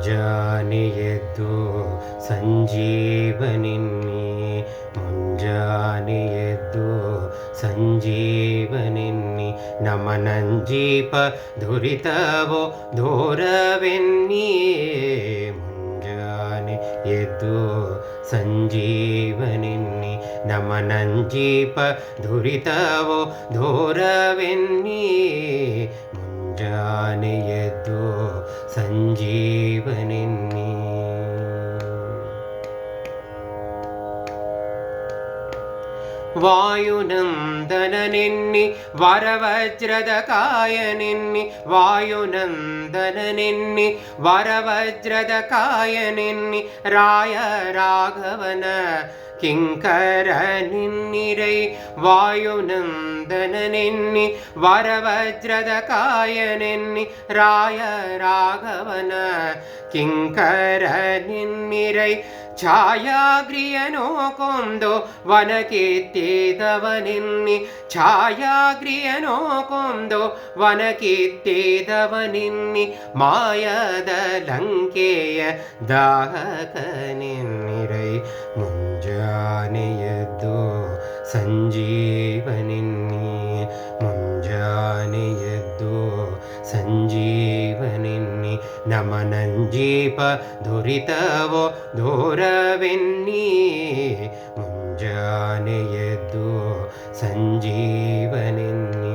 ಮುಂಜಾನೆ ಎದ್ದು ಸಂಜೀವನಿನ್ನಿ, ಮುಂಜಾನೆ ಎದ್ದು ಸಂಜೀವನಿನ್ನಿ, ನಮನಂಜೀಪ ದುರಿತವೋ ದೂರವೆನ್ನಿ. ಮುಂಜಾನೆ ಎದ್ದು ಸಂಜೀವನಿನ್ನಿ, ನಮನಂಜೀಪ ದುರಿತವೋ ದೂರವೆನ್ನಿ. ಮುಂಜಾನೆ ಎದ್ದು ಸಂಜೀವನಿನ್ನಿ. ವಾಯುನಂದನನೆನ್ನಿ ವರವಜ್ರದ ಕಾಯನೆನ್ನಿ, ವಾಯುನಂದನನೆನ್ನಿ ವರವಜ್ರದ ಕಾಯನೆನ್ನಿ, ರಾಯ ರಾಘವನ ಕಿಂಕರ ನಿನ್ನಿರೈ. ವಾಯುನಂದನನೆನ್ನಿ ವರವಜ್ರದ ಕಾಯನೆನ್ನಿ, ರಾಯ ರಾಘವನ ಕಿಂಕರ ನಿನ್ನಿರೈ. ಛಾಯಾಗ್ರಿಯನೋ ಕೊಂದು ವನಕಿತ್ತಿದವನೆನ್ನಿ, ಛಾಯಾಗ್ರಿಯನೋ ಕೊಂದು ವನಕಿತ್ತಿದವನೆನ್ನಿ, ಮಾಯದ ಲಂಕೆಯ ದಾಹಕನೆನ್ನಿರೈ. ಮುಂಜಾನೆ ಎದ್ದು ಸಂಜೀವನಿನ್ನಿ, ಮುಂಜಾನೆ ಎದ್ದು ಸಂಜೀವನಿನ್ನಿ, ನಮನಂಜೀಪ ದುರಿತವೋ ದೂರವೆನ್ನಿ. ಮುಂಜಾನೆ ಎದ್ದು ಸಂಜೀವನಿನ್ನಿ.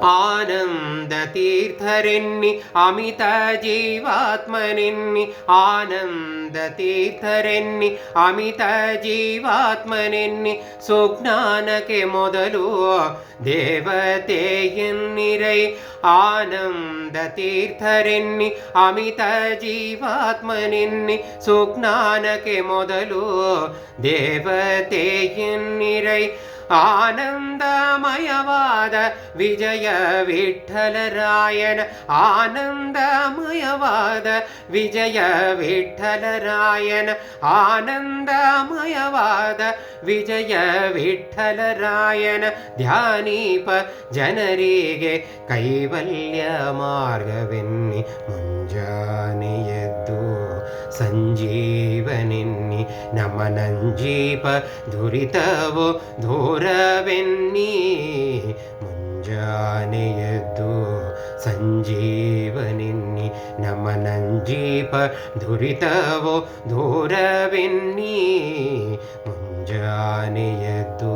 ಆನಂದ ತೀರ್ಥರೆನ್ನಿ ಅಮಿತ ಜೀವಾತ್ಮನೆನ್ನಿ, ಆನಂದ ತೀರ್ಥರೆನ್ನಿ ಅಮಿತ ಜೀವಾತ್ಮನೆನ್ನಿ, ಸುಜ್ಞಾನಕ್ಕೆ ಮೊದಲು ದೇವತೆಯನ್ನಿರೈ. ಆನಂದ ತೀರ್ಥರೆನ್ನಿ ಅಮಿತ ಜೀವಾತ್ಮನೆನ್ನಿ, ಸುಜ್ಞಾನಕ್ಕೆ ಮೊದಲು ದೇವತೆಯನ್ನಿರೈ. ಆನಂದಮಯವಾದ ವಿಜಯ ವಿಠ್ಠಲರಾಯನ, ಆನಂದಮಯವಾದ ವಿಜಯ ವಿಠ್ಠಲರಾಯನ, ಆನಂದಮಯವಾದ ವಿಜಯ ವಿಠ್ಠಲರಾಯನ, ಧ್ಯಾನೀಪ ಜನರಿಗೆ ಕೈವಲ್ಯ ಮಾರ್ಗವೆನ್ನಿ. ಮುಂಜಾನೆ ಎದ್ದು ಸಂಜೀವನಿನ್ನಿ, ನಮನಂಜೀಪ ದುರಿತವೋ ದೂರವೆನ್ನಿ. ಮುಂಜಾನೆ ಎದ್ದು ಸಂಜೀವನಿನ್ನಿ, ನಮನಂಜೀಪ ದುರಿತವೋ ದೂರವೆನ್ನಿ. ಮುಂಜಾನೆ ಎದ್ದು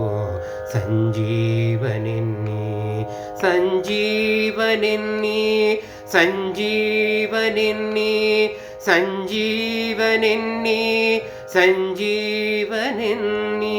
ಸಂಜೀವನಿನ್ನಿ. ಸಂಜೀವನಿನ್ನಿ, ಸಂಜೀವನಿನ್ನಿ, ಸಂಜೀವನಿನ್ನಿ, ಸಂಜೀವನಿನ್ನಿ.